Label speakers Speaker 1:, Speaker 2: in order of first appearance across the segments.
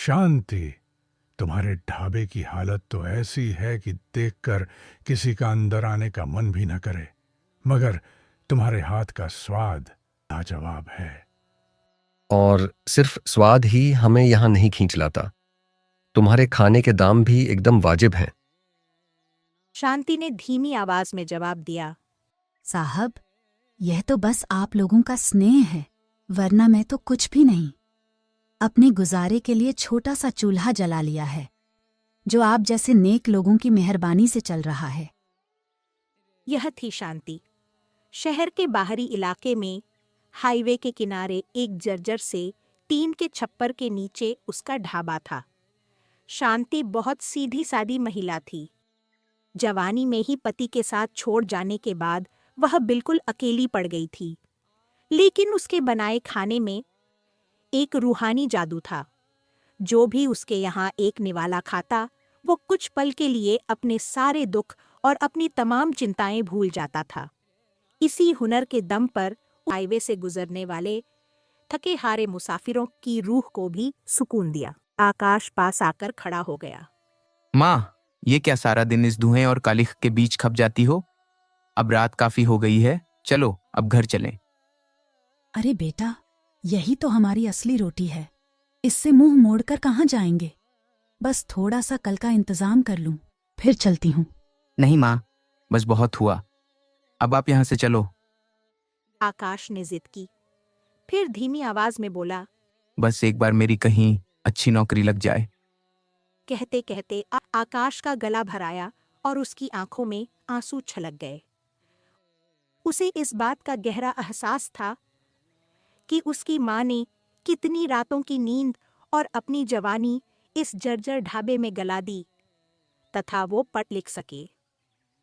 Speaker 1: शांति, तुम्हारे ढाबे की हालत तो ऐसी है कि देखकर किसी का अंदर आने का मन भी न करे। मगर तुम्हारे हाथ का स्वाद लाजवाब है।
Speaker 2: और सिर्फ स्वाद ही हमें यहाँ नहीं खींच लाता, तुम्हारे खाने के दाम भी एकदम वाजिब हैं।
Speaker 3: शांति ने धीमी आवाज में जवाब दिया।
Speaker 4: साहब, यह तो बस आप लोगों का स्नेह है, वरना मैं तो कुछ भी नहीं। अपने गुजारे के लिए छोटा सा चूल्हा जला लिया है, जो आप जैसे नेक लोगों की मेहरबानी से चल रहा है।
Speaker 3: यह थी शांति। शहर के बाहरी इलाके में हाईवे के किनारे एक जर्जर से टीन के छप्पर के नीचे उसका ढाबा था। शांति बहुत सीधी सादी महिला थी। जवानी में ही पति के साथ छोड़ जाने के बाद वह बिल्कुल अकेली पड़ गई थी, लेकिन उसके बनाए खाने में एक रूहानी जादू था। जो भी उसके यहाँ एक निवाला खाता, वो कुछ पल के लिए अपने सारे दुख और अपनी तमाम चिंताएं भूल जाता था। इसी हुनर के दम पर हाईवे से गुजरने वाले थके हारे मुसाफिरों की रूह को भी सुकून दिया। आकाश पास आकर खड़ा हो गया।
Speaker 5: माँ, ये क्या सारा दिन इस धुएं और कालिख के बीच खप जाती हो? अब रात काफी हो गई है, चलो अब घर चलें।
Speaker 4: अरे बेटा, यही तो हमारी असली रोटी है। इससे मुंह मोड़कर कहाँ जाएंगे? बस थोड़ा सा कल का इंतजाम कर लूं, फिर चलती हूँ।
Speaker 5: नहीं माँ, बस बहुत हुआ, अब आप यहाँ से चलो।
Speaker 3: आकाश ने जिद की, फिर धीमी आवाज में बोला,
Speaker 5: बस एक बार मेरी कहीं अच्छी नौकरी लग जाए।
Speaker 3: कहते कहते आकाश का गला भराया और उसकी आंखों में आंसू छलक गए। उसे इस बात का गहरा एहसास था कि उसकी माँ ने कितनी रातों की नींद और अपनी जवानी इस जर्जर ढाबे में गला दी तथा वो पढ़ लिख सके।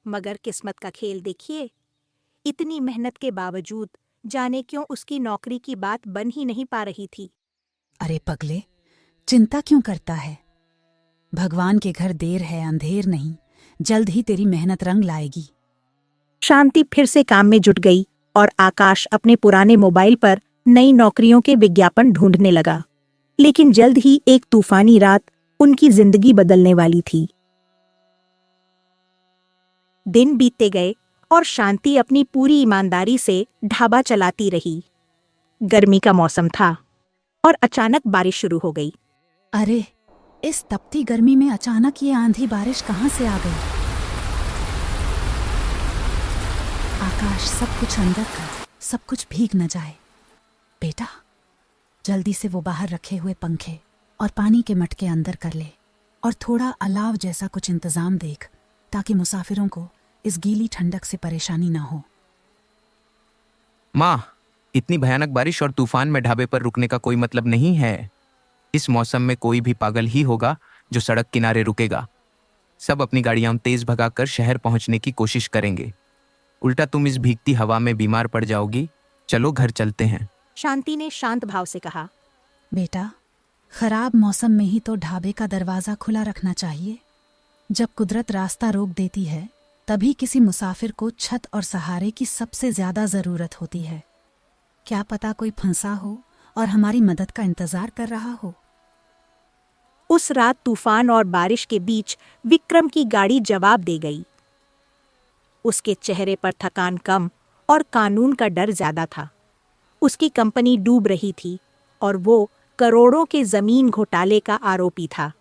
Speaker 3: मगर किस्मत का खेल देखिए, इतनी मेहनत के बावजूद जाने क्यों उसकी नौकरी की बात बन ही नहीं पा रही थी।
Speaker 4: अरे पगले, चिंता क्यों करता है? भगवान के घर देर है अंधेर नहीं, जल्द ही तेरी मेहनत रंग लाएगी।
Speaker 3: शांति फिर से काम में जुट गई और आकाश अपने पुराने मोबाइल पर नई नौकरियों के विज्ञापन ढूंढने लगा। लेकिन जल्द ही एक तूफानी रात उनकी जिंदगी बदलने वाली थी। दिन बीतते गए और शांति अपनी पूरी ईमानदारी से ढाबा चलाती रही। गर्मी का मौसम था और अचानक बारिश शुरू हो गई।
Speaker 4: अरे, इस तपती गर्मी में अचानक ये आंधी बारिश कहाँ से आ गई? आकाश, सब कुछ अंदर कर, सब कुछ भीग न जाए। बेटा, जल्दी से वो बाहर रखे हुए पंखे और पानी के मटके अंदर कर ले और थोड़ा अलाव जैसा कुछ इंतजाम देख, ताकि मुसाफिरों को इस गीली ठंडक से परेशानी ना हो।
Speaker 5: माँ, इतनी भयानक बारिश और तूफान में ढाबे पर रुकने का कोई मतलब नहीं है। इस मौसम में कोई भी पागल ही होगा जो सड़क किनारे रुकेगा। सब अपनी गाड़ियां तेज भगाकर शहर पहुंचने की कोशिश करेंगे। उल्टा तुम इस भीगती हवा में बीमार पड़ जाओगी। चलो घर चलते हैं।
Speaker 3: शांति ने शांत भाव से कहा।
Speaker 4: बेटा, खराब मौसम में ही तो ढाबे का दरवाजा खुला रखना चाहिए। जब कुदरत रास्ता रोक देती है, तभी किसी मुसाफिर को छत और सहारे की सबसे ज्यादा जरूरत होती है। क्या पता कोई फंसा हो और हमारी मदद का इंतजार कर रहा हो।
Speaker 3: उस रात तूफान और बारिश के बीच विक्रम की गाड़ी जवाब दे गई। उसके चेहरे पर थकान कम और कानून का डर ज्यादा था। उसकी कंपनी डूब रही थी और वो करोड़ों के जमीन घोटाले का आरोपी था।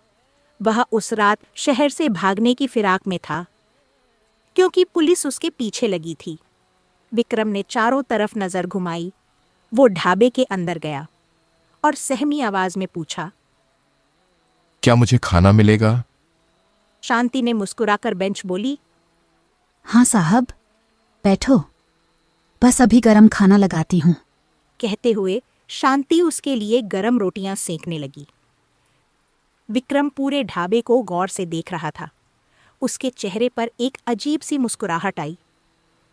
Speaker 3: वह उस रात शहर से भागने की फिराक में था, क्योंकि पुलिस उसके पीछे लगी थी। विक्रम ने चारों तरफ नजर घुमाई। वो ढाबे के अंदर गया और सहमी आवाज में पूछा,
Speaker 6: क्या मुझे खाना मिलेगा?
Speaker 3: शांति ने मुस्कुराकर बेंच बोली,
Speaker 4: हाँ साहब, बैठो, बस अभी गरम खाना लगाती हूँ।
Speaker 3: कहते हुए शांति उसके लिए गरम रोटियां सेंकने लगी। विक्रम पूरे ढाबे को गौर से देख रहा था। उसके चेहरे पर एक अजीब सी मुस्कुराहट आई।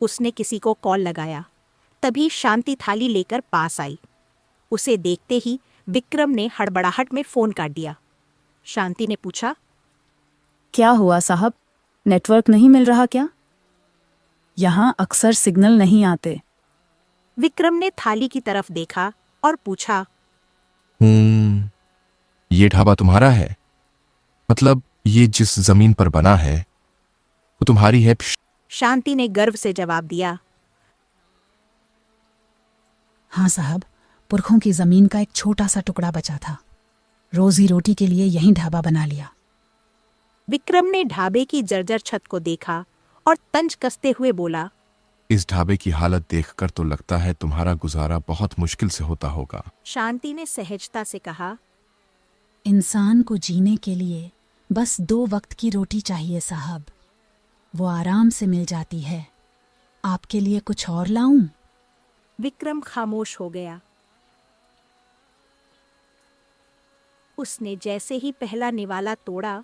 Speaker 3: उसने किसी को कॉल लगाया। तभी शांति थाली लेकर पास आई। उसे देखते ही विक्रम ने हड़बड़ाहट में फोन काट दिया। शांति ने पूछा,
Speaker 7: क्या हुआ साहब, नेटवर्क नहीं मिल रहा क्या? यहाँ अक्सर सिग्नल नहीं आते।
Speaker 3: विक्रम ने थाली की तरफ देखा और पूछा,
Speaker 6: ये ढाबा तुम्हारा है? मतलब ये जिस जमीन पर बना है वो तुम्हारी है?
Speaker 3: शांति ने गर्व से जवाब दिया।
Speaker 4: हाँ साहब, पुरखों की जमीन का एक छोटा सा टुकड़ा बचा था, रोजी रोटी के लिए यही ढाबा बना लिया।
Speaker 3: विक्रम ने ढाबे की जर्जर छत को देखा और तंज कसते हुए बोला,
Speaker 6: इस ढाबे की हालत देखकर तो लगता है तुम्हारा गुजारा बहुत मुश्किल से होता होगा।
Speaker 3: शांति ने सहजता से कहा,
Speaker 4: इंसान को जीने के लिए बस 2 वक्त की रोटी चाहिए साहब, वो आराम से मिल जाती है। आपके लिए कुछ और लाऊं?
Speaker 3: विक्रम खामोश हो गया। उसने जैसे ही पहला निवाला तोड़ा,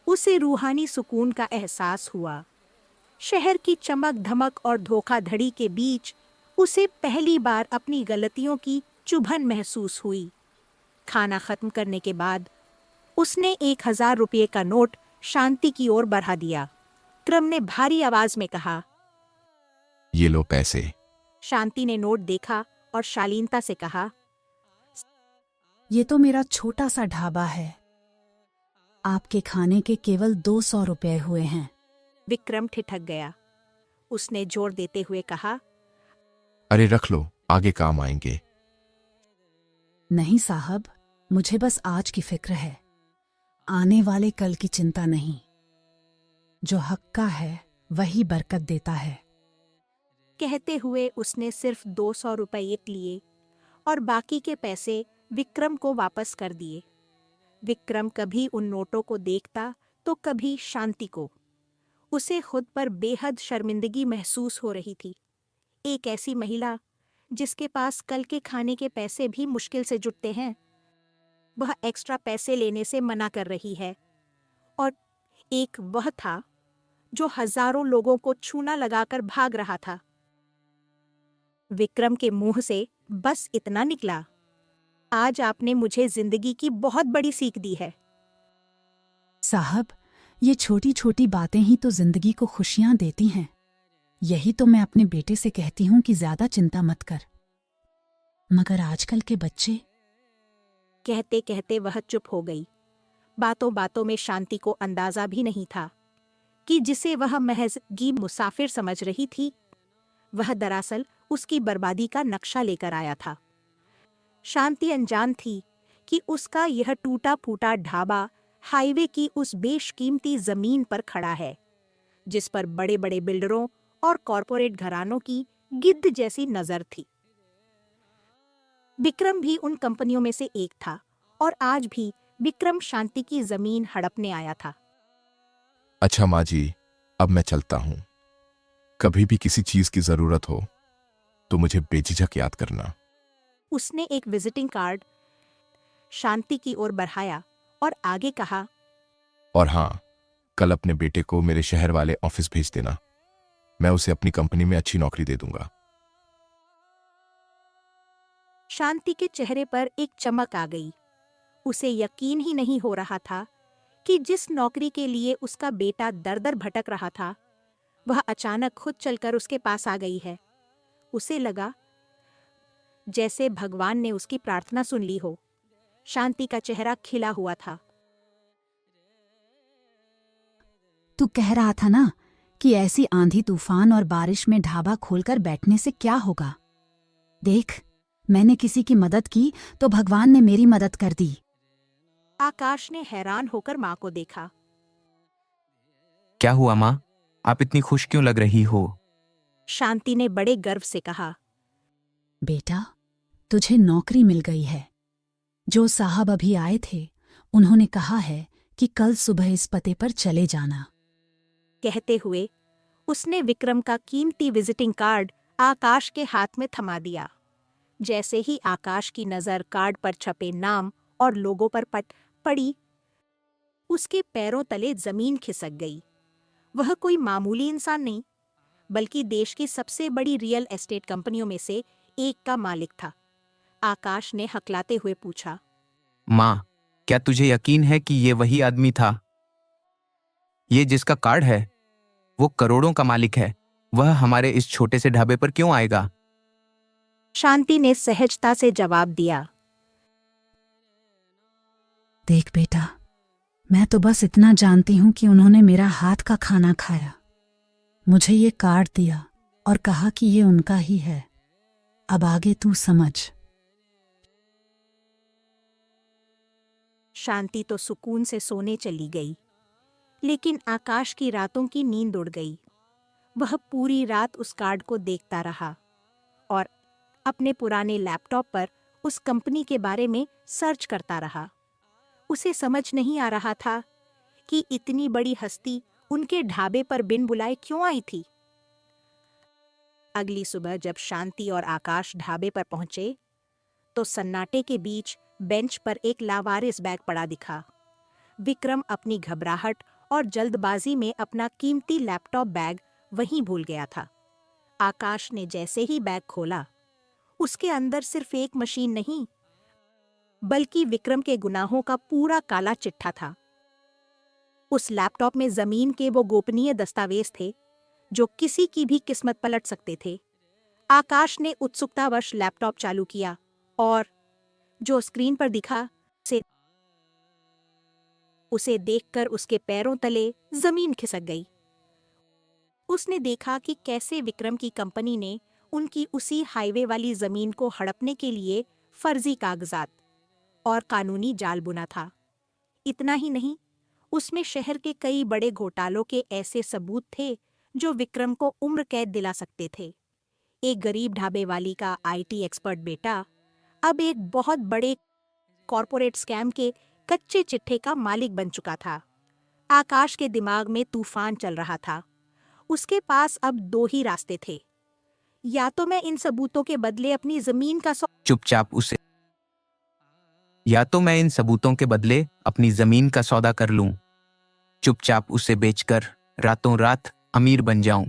Speaker 3: उसे रूहानी सुकून का एहसास हुआ। शहर की चमक धमक और धोखाधड़ी के बीच उसे पहली बार अपनी गलतियों की चुभन महसूस हुई। खाना खत्म करने के बाद उसने 1000 रुपये का नोट शांति की ओर बढ़ा दिया। विक्रम ने भारी आवाज में कहा,
Speaker 6: ये लो पैसे।
Speaker 3: शांति ने नोट देखा और शालीनता से कहा,
Speaker 4: ये तो मेरा छोटा सा ढाबा है, आपके खाने के केवल 200 रुपए हुए हैं।
Speaker 3: विक्रम ठिठक गया। उसने जोर देते हुए कहा,
Speaker 6: अरे रख लो, आगे काम आएंगे।
Speaker 4: नहीं साहब, मुझे बस आज की फिक्र है, आने वाले कल की चिंता नहीं। जो हक का है वही बरकत देता है।
Speaker 3: कहते हुए उसने सिर्फ 200 रुपये लिए और बाकी के पैसे विक्रम को वापस कर दिए। विक्रम कभी उन नोटों को देखता तो कभी शांति को। उसे खुद पर बेहद शर्मिंदगी महसूस हो रही थी। एक ऐसी महिला जिसके पास कल के खाने के पैसे भी मुश्किल से जुटते हैं, वह एक्स्ट्रा पैसे लेने से मना कर रही है। और एक वह था जो हजारों लोगों को छूना लगाकर भाग रहा था। विक्रम के मुंह से बस इतना निकला, आज आपने मुझे जिंदगी की बहुत बड़ी सीख दी है।
Speaker 4: साहब, ये छोटी छोटी बातें ही तो जिंदगी को खुशियां देती हैं। यही तो मैं अपने बेटे से कहती हूं कि ज्यादा चिंता मत कर। मगर आजकल के बच्चे।
Speaker 3: कहते कहते वह चुप हो गई। बातों बातों में शांति को अंदाजा भी नहीं था कि जिसे वह महज गी मुसाफिर समझ रही थी, वह दरअसल उसकी बर्बादी का नक्शा लेकर आया था। शांति अनजान थी कि उसका यह टूटा फूटा ढाबा हाईवे की उस बेशकीमती जमीन पर खड़ा है, जिस पर बड़े बड़े बिल्डरों और कॉरपोरेट घरानों की गिद्ध जैसी नजर थी। विक्रम भी उन कंपनियों में से एक था और आज भी विक्रम शांति की जमीन हड़पने आया था।
Speaker 6: अच्छा माँ जी, अब मैं चलता हूं। कभी भी किसी चीज की जरूरत हो तो मुझे बेझिझक याद करना।
Speaker 3: उसने एक विजिटिंग कार्ड शांति की ओर बढ़ाया और आगे कहा,
Speaker 6: और हाँ, कल अपने बेटे को मेरे शहर वाले ऑफिस भेज देना। मैं उसे अपनी कंपनी में अच्छी नौकरी दे दूंगा।
Speaker 3: शांति के चेहरे पर एक चमक आ गई। उसे यकीन ही नहीं हो रहा था कि जिस नौकरी के लिए उसका बेटा दर दर भटक रहा था, वह अचानक खुद चलकर उसके पास आ गई है। उसे लगा जैसे भगवान ने उसकी प्रार्थना सुन ली हो। शांति का चेहरा खिला हुआ था।
Speaker 4: तू कह रहा था ना कि ऐसी आंधी तूफान और बारिश में ढाबा खोलकर बैठने से क्या होगा। देख, मैंने किसी की मदद की तो भगवान ने मेरी मदद कर दी।
Speaker 3: आकाश ने हैरान होकर माँ को देखा।
Speaker 5: क्या हुआ माँ, आप इतनी खुश क्यों लग रही हो?
Speaker 3: शांति ने बड़े गर्व से कहा,
Speaker 4: बेटा, तुझे नौकरी मिल गई है। जो साहब अभी आए थे, उन्होंने कहा है कि कल सुबह इस पते पर चले जाना।
Speaker 3: कहते हुए उसने विक्रम का कीमती विजिटिंग कार्ड आकाश के हाथ में थमा दिया। जैसे ही आकाश की नजर कार्ड पर छपे नाम और लोगों पर पड़ी, उसके पैरों तले जमीन खिसक गई। वह कोई मामूली इंसान नहीं, बल्कि देश की सबसे बड़ी रियल एस्टेट कंपनियों में से एक का मालिक था। आकाश ने हकलाते हुए पूछा,
Speaker 5: माँ, क्या तुझे यकीन है कि ये वही आदमी था? ये जिसका कार्ड है, वो करोड़ों का मालिक है। वह हमारे इस छोटे से ढाबे पर क्यों आएगा?
Speaker 3: शांति ने सहजता से जवाब दिया,
Speaker 4: देख बेटा, मैं तो बस इतना जानती हूं कि उन्होंने मेरा हाथ का खाना खाया, मुझे ये कार्ड दिया और कहा कि ये उनका ही है। अब आगे तू समझ।
Speaker 3: शांति तो सुकून से सोने चली गई, लेकिन आकाश की रातों की नींद उड़ गई। वह पूरी रात उस कार्ड को देखता रहा और अपने पुराने लैपटॉप पर उस कंपनी के बारे में सर्च करता रहा। उसे समझ नहीं आ रहा था कि इतनी बड़ी हस्ती उनके ढाबे पर बिन बुलाए क्यों आई थी। अगली सुबह जब शांति और आकाश ढाबे पर पहुंचे तो सन्नाटे के बीच बेंच पर एक लावारिस बैग पड़ा दिखा। विक्रम अपनी घबराहट और जल्दबाजी में अपना कीमती लैपटॉप बैग वहीं भूल गया था। आकाश ने जैसे ही बैग खोला, उसके अंदर सिर्फ एक मशीन नहीं, बल्कि विक्रम के गुनाहों का पूरा काला चिट्ठा था। उस लैपटॉप में जमीन के वो गोपनीय दस्तावेज थे जो किसी की भी किस्मत पलट सकते थे। आकाश ने उत्सुकतावश लैपटॉप चालू किया और जो स्क्रीन पर दिखा उसे देखकर उसके पैरों तले जमीन खिसक गई। उसने देखा कि कैसे विक्रम की कंपनी ने उनकी उसी हाईवे वाली जमीन को हड़पने के लिए फर्जी कागजात और कानूनी जाल बुना था। इतना ही नहीं, उसमें शहर के कई बड़े घोटालों के ऐसे सबूत थे जो विक्रम को उम्र कैद दिला सकते थे। एक गरीब ढाबे वाली का आईटी एक्सपर्ट बेटा अब एक बहुत बड़े कॉरपोरेट स्कैम के कच्चे चिट्ठे का मालिक बन चुका था। आकाश के दिमाग में तूफान चल रहा था। उसके पास अब दो ही रास्ते थे, या तो मैं इन सबूतों के बदले अपनी जमीन का
Speaker 5: चुपचाप उसे या तो मैं इन सबूतों के बदले अपनी जमीन का सौदा कर लूं, चुपचाप उसे बेचकर रातों रात अमीर बन जाऊं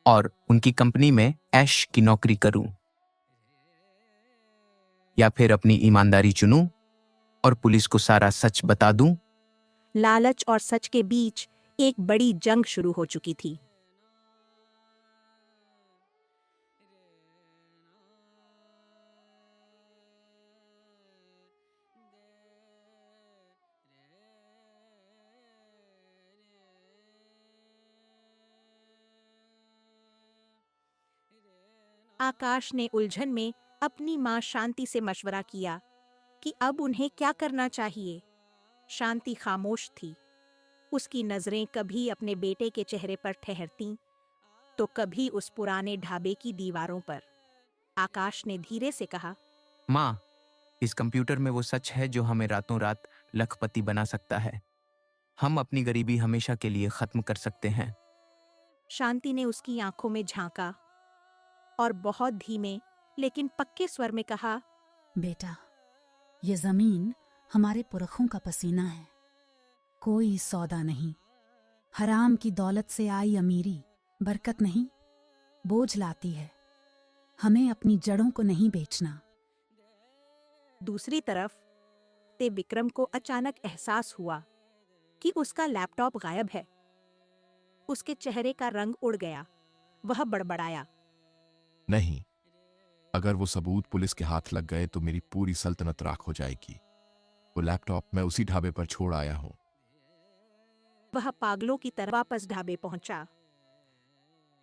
Speaker 5: और उनकी कंपनी में ऐश की नौकरी करूं, या फिर अपनी ईमानदारी चुनूं और पुलिस को सारा सच बता दूं।
Speaker 3: लालच और सच के बीच एक बड़ी जंग शुरू हो चुकी थी। आकाश ने उलझन में अपनी मां शांति से मशवरा किया कि अब उन्हें क्या करना चाहिए। शांति खामोश थी। उसकी नजरें कभी अपने बेटे के चेहरे पर ठहरतीं, तो कभी उस पुराने ढाबे की दीवारों पर। आकाश ने धीरे से कहा,
Speaker 5: माँ, इस कंप्यूटर में वो सच है जो हमें रातों रात लखपति बना सकता है। हम अपनी गरीबी हमेशा के लिए खत्म कर सकते हैं।
Speaker 3: शांति ने उसकी आंखों में झांका और बहुत धीमे लेकिन पक्के स्वर में कहा,
Speaker 4: बेटा, ये जमीन हमारे पुरखों का पसीना है, कोई सौदा नहीं। हराम की दौलत से आई अमीरी बरकत नहीं, बोझ लाती है। हमें अपनी जड़ों को नहीं बेचना।
Speaker 3: दूसरी तरफ ते विक्रम को अचानक एहसास हुआ कि उसका लैपटॉप गायब है। उसके चेहरे का रंग उड़ गया। वह बड़बड़ाया,
Speaker 6: नहीं, अगर वो सबूत पुलिस के हाथ लग गए तो मेरी पूरी सल्तनत राख हो जाएगी। वो लैपटॉप मैं उसी ढाबे पर छोड़ आया हूं।
Speaker 3: वह पागलों की तरह वापस ढाबे पहुंचा।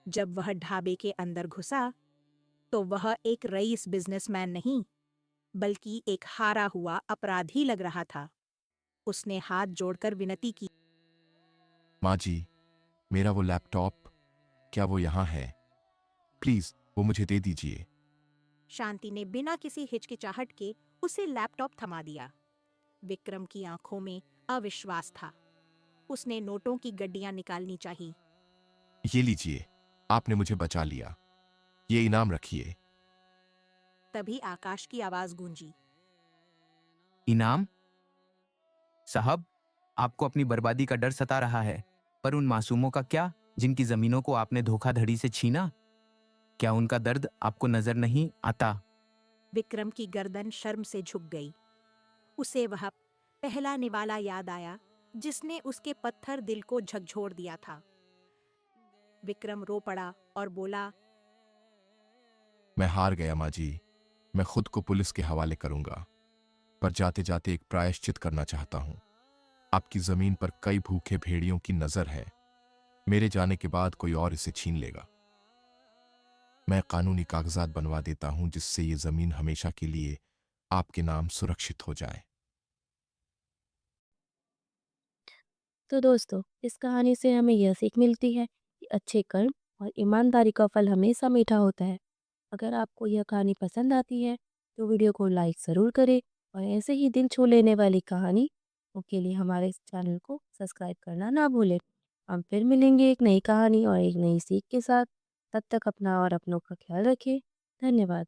Speaker 3: जब वह ढाबे के अंदर घुसा तो वह एक रईस बिजनेसमैन नहीं, बल्कि एक हारा हुआ अपराधी लग रहा था। उसने हाथ जोड़कर विनती की,
Speaker 6: माँ जी, मेरा वो लैपटॉप, क्या वो यहाँ है? प्लीज वो मुझे दे दीजिए।
Speaker 3: शांति ने बिना किसी हिचकिचाहट के उसे लैपटॉप थमा दिया। विक्रम की आंखों में अविश्वास था। उसने नोटों की गड्डियां निकालनी चाहिए।
Speaker 6: ये लीजिए, आपने मुझे बचा लिया। ये इनाम रखिए।
Speaker 3: तभी आकाश की आवाज गूंजी,
Speaker 5: इनाम? साहब, आपको अपनी बर्बादी का डर सता रहा है, पर उन मासूमों का क्या जिनकी जमीनों को आपने धोखाधड़ी से छीना? क्या उनका दर्द आपको नजर नहीं आता?
Speaker 3: विक्रम की गर्दन शर्म से झुक गई। उसे वह पहला निवाला याद आया जिसने उसके पत्थर दिल को झकझोर दिया था। विक्रम रो पड़ा और बोला,
Speaker 6: मैं हार गया माँ जी। मैं खुद को पुलिस के हवाले करूंगा। पर जाते जाते एक प्रायश्चित करना चाहता हूं। आपकी जमीन पर कई भूखे भेड़ियों की नजर है। मेरे जाने के बाद कोई और इसे छीन लेगा। मैं कानूनी कागजात बनवा देता हूं जिससे ये जमीन हमेशा के लिए आपके नाम सुरक्षित हो जाए।
Speaker 8: तो दोस्तों, इस कहानी से हमें यह सीख मिलती है कि अच्छे कर्म और ईमानदारी का फल हमेशा मीठा होता है। अगर आपको यह कहानी पसंद आती है तो वीडियो को लाइक ज़रूर करें और ऐसे ही दिल छू लेने वाली कहानी के लिए हमारे इस चैनल को सब्सक्राइब करना ना भूलें। हम फिर मिलेंगे एक नई कहानी और एक नई सीख के साथ। तब तक अपना और अपनों का ख्याल रखें। धन्यवाद।